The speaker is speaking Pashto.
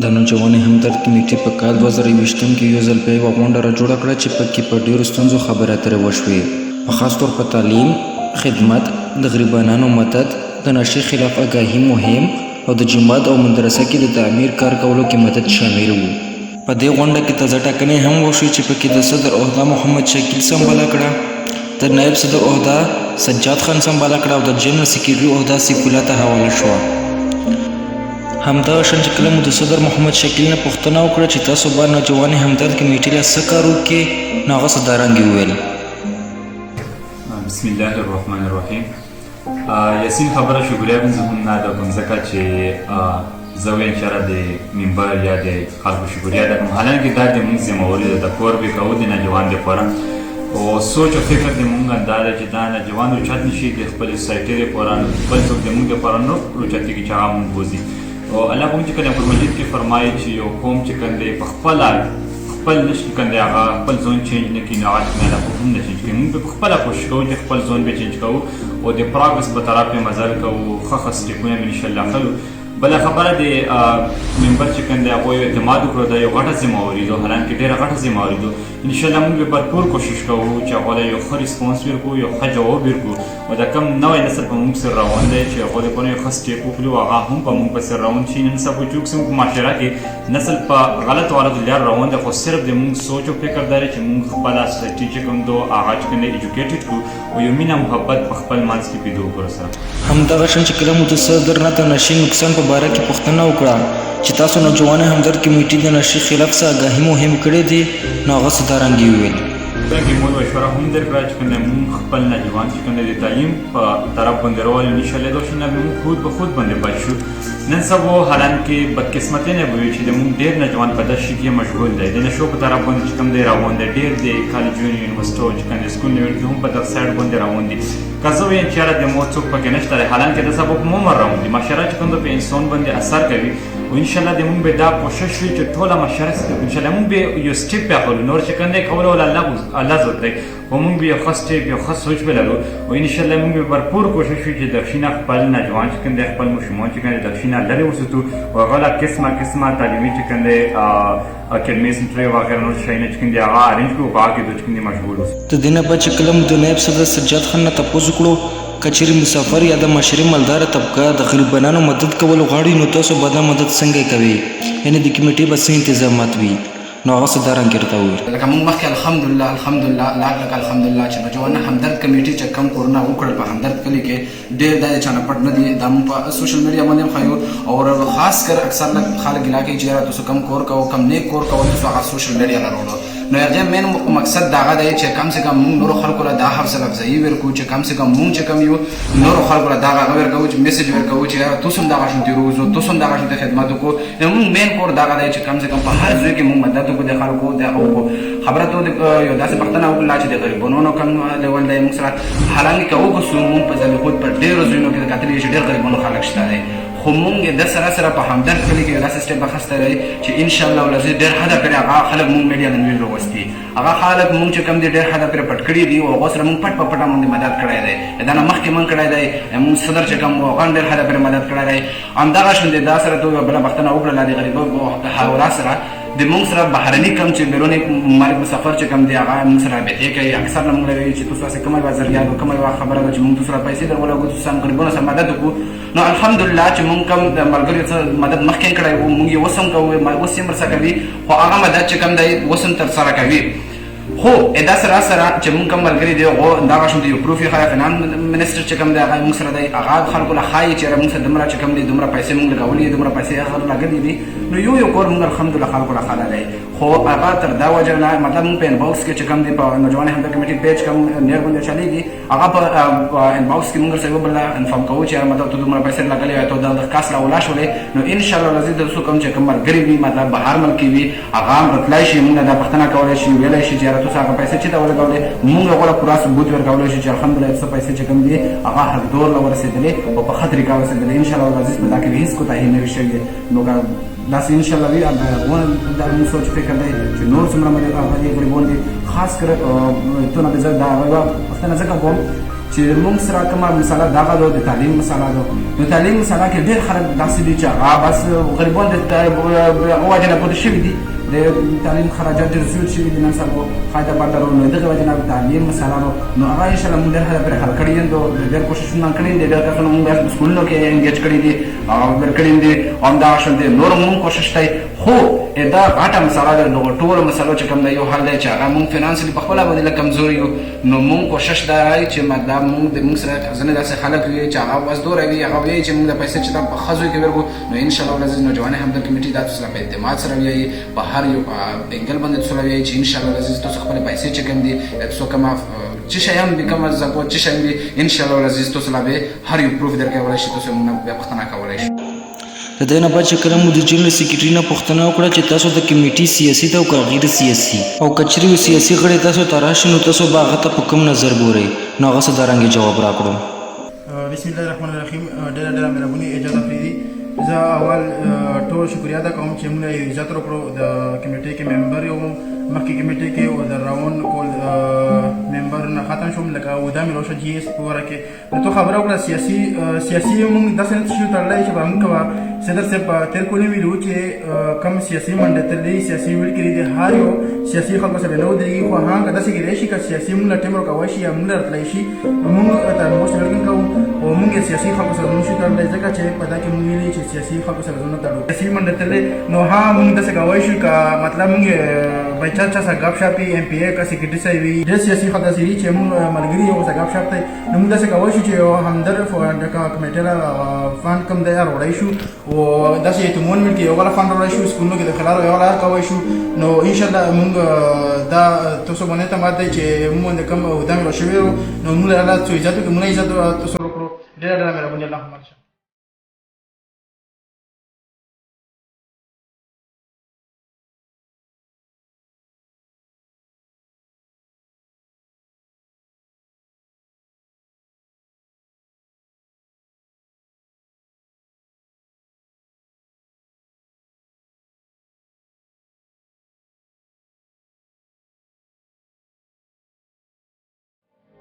د نوجوانې همدرد کمیټې په کال 2020 کې یو ځل بیا یوه غونډه راجوړه کړه چې پکې په ډېرو ستونزو خبرې اترې وشوې، په خاص طور په تعلیم، خدمت، د غریبانو مدد، د نشې خلاف آګاهي مهم او د جومات او مدرسه کې د تعمیر کار کولو کې مدد شامل وو. په دې غونډه کې تازه ټاکنې هم وشوې چې پکې د صدر عهده محمد شکیل سمباله کړه، د نایب صدر عهده سجاد خان سمباله کړه او د جنرال سکریټري عهده سیف الله ته حواله شوه. همدغه شان چې کله مو د صدر محمد شکیل نه پوښتنه وکړه چې تاسو به نوجوانې همدرد کمیټې له څه کار وکړئ، نو هغه صدارنګ وویل: بسم الله الرحمن الرحیم. یاسین خبره شکریه بنزه هم ندارم ځکه چې زه وایم چې د منبر یا د خلکو شکریه دارم، حالانکه دا د موږ ذمهواري ده د کور بکول د نوجوان لپاره او سوچ او فکر د موږ دا ده چې دا نوجوان روچت نشي د خپلې سوسایټۍ لپاره بل څوک د موږ لپاره نه روچتېږي چې هغه موږ بوځي. او الله کوم چې کله قرآن مجید کې فرمایي چې یو قوم چې کوم دی په خپل نشي کوم دی هغه خپل ځون چینج نه کړي، نو هغه نه هم نه چینج کوي. موږ په خپله کوشش کوو چې خپل ځون به چینج کوو او د پروګرس په طرف یې مزل کوو، ښه سټیپونه به انشاءالله اخلو. بله خبره د ممبر چې کوم دی هغوی اعتماد وکړو، دا یو غټه ذمهواري ده، حالانکې ډېره غټه ذمهواري ده. انشاءالله موږ به بھرپور کوشش کوو چې هغوی له یو ښه ریسپانس ورکړو، یو ښه جواب ورکړو او د کوم نوی نسل په موږ سره روان دی چې هغوی لپاره یو ښه سټیپ وکړو، هغه هم په موږ پسې روان شي. نن سبا چې څوک په معاشره کې نسل په غلطو لار روان دی، خو صرف د موږ سوچ او فکر دا دی چې موږ خپله سوسایټي چې کوم دو هغه چې کوم دی ایجوکیټډ کړو او یو مینه محبت په خپل منځ کې پیدا وکړو. سره همدغه شان چې کله مو د صدر نه د نشې نقصان په باره کې پوښتنه وکړه چې تاسو نوجوانې همدرد کمیټې د نشې خلاف څه آګاهي مهم کړې دي، نو هغه صدارنګ وویل: بلکې موږ مشوره هم درکړه چې کوم موږ خپل نوجوان چې کوم د تعلیم په طرف باندې روان انشاءالله دا شي نه موږ خود به خود باندې بچ شو. نن سبا حالانکې بدقسمتي نه وي چې موږ ډېر نوجوان په داسې شي کې مشغول دی، د نشو په طرف باندې چې کوم دی روان دی، ډېر د کالجونو یونیورسټو چې کوم د سکول لیول کې هم په دغه سایډ باندې روان دي. که زه وایم چې یاره د مور څوک پکې نشته دی، حالانکې د سبا په عمر روان دي. معاشره چې کوم په انسان باندې اثر کوي او انشاءالله د موږ به دا کوشش وي چې ټوله معاشره انشاءالله موږ به یو سټیپ اخلو، نور چې کوم دی کولو الله ضرورت دی او موږ به یو ښه سټیپ یو ښه سوچ به لرو او انشاءالله موږ به بھرپور کوشش وي چې دغشي نه خپل نوجوان چې کوم دی خپل ماشومان چې کوم دی دغشي نه لرې وساتو او هغه له قسمه تعلیمي چې کوم دی اکیډمي سنټرې وغیره نور شیونه چې کوم دی هغه ارینج کړو، په هغه کې دوی چې کوم دی مشغول اوسو. د دې نه بعد چې کله مو د نایب صدر سجاد خان نه تپوس وکړو که چیرې مسافر یا د معاشرې مالداره طبقه د غریبانو مدد کول غواړي، نو تاسو به دا مدد څنګه کوئ؟ یعنې د کمیټې به څه انتظامات وي؟ نو هغه صدارنګ ورته وویل: لکه موږ مخکې الحمدلله لکه الحمدلله چې نوجوان همدرد کمیټې چې کم کورونه وکړل په همدرد کلي کې ډېر دا چا نه پټ نه دي، دا موږ په سوشل میډیا باندې هم ښیو او خاص کر اکثر خلک ګیله کوي چې یاره تاسو کم کور کوو، کم نیک کور کوو، تاسو هغه سوشل میډیا نه راوړو. نو هغه مین مقصد دا هغه دی چې کم سے کم موږ نورو خلکو له دا حوصله افزایي ورکړو چې کم سے کم موږ چې کم یو نورو خلکو له دا هغه ورکړو چې میسج ورکړو چې یاره تاسو هم دغه شانتې روزو، تاسو هم دغه شانتې خدمت وکړو. نو موږ مین کور دا هغه دی چې کم سے کم په هر ځای کې موږ مدد وکړو د خلکو د خبره ته یو داسې پوښتنه وکړله چې د غریبانو کم لیول دی موږ سره، حالانکې که وګورو موږ په ځل خود په ډېرو ځایونو کې کتلي چې ډېر غریبانو خلک شته دی، خو موږ د سره په همدرد کلي کې داسې سټیپ اخیستی دی چې انشاءالله العزیز ډېر حده پورې هغه خلک موږ میډیا له لوري راوستي، هغه خلک موږ چې کوم دی ډېر حده پورې پټ کړي دي او هغو سره موږ پټ په پټه باندې مدد کړی دی. دا نه مخکې موږ کړی دی، موږ صدر چې کوم هغه هم ډېر حده پورې مدد کړی دی. همدغه شانتې دا سره تو بله پوښتنه وکړله د غریبو حواله سره د موږ سره بهرني کم چې بیروني ملک مسافر چې کوم دی هغه موږ سره رابطې کوي، اکثر نه موږ له وایي چې تاسو هسې کومه یوه ذریعه ده، کومه یوه خبره ده چې موږ تاسو سره پیسې درولګو، تاسو هم غریبانو سره مدد وکړو. نو الحمدلله چې موږ کوم د ملګریو څخه مدد مخکې کړی وو، موږ یې اوس هم کوو، اوس یې مرسته کوي، خو هغه مدد چې کوم دی اوس هم ترسره کوي. خو دا سره چې موږ کوم ملګري دی هغو دغه شانتې یو پروف یې ښایي فینانس منسټر چې کوم دی هغه موږ سره دی، هغه خلکو له ښایي چې موږ سره دومره چې کوم دی دومره پیسې موږ لګولي دي، دومره پیسې هغه لګلي دي. نو یو کور موږ الحمدلله خلکو له ښه دی، خو هغه تر دا وجه نه مطلب موږ په انباکس کې چې کوم دی په نوجوانې همدرد کمیټې پیج کوم نیر باندې چلیږي، هغه په انباکس کې موږ سره یو بل انفارم کوو چې مطلب ته دومره پیسې لګلې وای، ته دغه کاس راولا شولې. نو انشاءالله العزیز د څو کوم چې کوم ملګري وي مطلب بهر ملک وي هغه هم راتلی شي، موږ دا پوښتنه کولی شي، ویلی شي چې یاره تاسو هغه پیسې چېرته ولګولې، موږ هغو له پوره ثبوت ورکولی شي چې الحمدلله څه پیسې چې کوم دي هغه حقدار له ورسېدلې او په ښه طریقه ورسېدلې. انشاءالله العزیز په دا کې هېڅ کوتاهي نه وي شوې. نو داسې انشاءالله وي دا موږ سوچ فکر دی چې نور څومره غریبان دي خاص کر تو نه زه دا یوه پوښتنه ځکه کوم چې موږ سره کومه مسله دغه د تعلیم مسله ده نو تعلیم مسله کې ډېر خلک داسې دي چې هغه بس غریبان د وجه نه پاتې شوي دي د تعلیم خراجات ډېر زیات شوي دي نن سبا خایده بدر نو دغه وجه نه تعلیم مسله نو هغه انشاءالله موږ ډېر پرې حل کړي دي ډېر کوششونه کړي دي ډېر کسانو موږ سکولونو کې انګیج کړي دي او ورکړي دي همدغه شان دي نور موږ کوشش کوي خو دا غټه مسله ده نو ټولو مسلو چې کوم دی یو حل دی چې هغه موږ فینانسلي په خپله باندې کمزوري یو نو موږ کوشش دا چې مطلب موږ سره ځینې داسې خلک وي چې هغه مزدوره وي هغه وایي چې موږ د پیسې چې دا په ښځو کې ورکړو نو انشاءالله العزیز نوجوان همدرد کمیټي دا تاسو له په اعتماد سره وایي په هر یو انګل باندې تاسو وایي چې انشاءالله العزیز تاسو خپل پیسې چې کوم دي تاسو کوم چې شیان به کوم زپورټ چې شیان دي انشاءالله العزیز تاسو له هر یو پروف درکولای شي تاسو موږ بیا پوښتنه کولای شي د دې نه بعد چې کله مو د جنرال سیکریټري نه پوښتنه وکړه چې تاسو د کمیټې سیاسي ده او که غیر سیاسي او که چېرې سیاسي غړي تاسو ته راشي نو تاسو به هغه ته په کوم نظر ګورئ نو هغه څه دارنګې جواب راکړو. بسم الله الرحمن الرحیم. ډېره ډېره مهرباني اجازه پرېږدي زه اول ټول شکریه ادا کوم چې موږ عزت وکړو د کمیټې کې ممبر یو مخکې کمیټې کې او د راون کول ممبر نه ختم شوم لکه ودامي روشه جی اس په وره کې نو تو خبره وکړه سیاسي موږ داسې نه شو تړلی چې به موږ کوه صدر صاحب تېر کلي ویلي وو چې کوم سیاسي منډه تللی سیاسي ویل کړي دي هر یو سیاسي خلکو سره نه ودرېږي خو هغه که داسې کېدای شي که سیاسي موږ له ټیم ورکوی شي یا موږ له راتلی شي موږ ته موږ ویلکم کوو او موږ سیاسي خلکو سره نه شو تړلی ځکه چې په دا کې موږ ویلي چې سیاسي خلکو سره نه تړو سیاسي منډه تللی نو ها موږ داسې کوی شو که مطلب موږ بای چا سره ګپ شپ وي ایم پی ای که سیکرټري صاحب وي ډېر سیاسي خلک داسې دي چې موږ ملګري یو ورسره ګپ شپ دی نو موږ داسې کوی شو چې همدرد کمیټې له فنډ کوم دی راوړی شو او داسې اعتماد ملکي یو بله فنډ راوړی شو سکولونو کې د خلارو یو لار کوی شو نو انشاءالله موږ دا تاسو باندې اعتماد دی چې موږ باندې کوم ودامي را شوي نو موږ له څو عزت وکړو موږ عزت تاسو وکړو ډېره ډېره مهرباني الله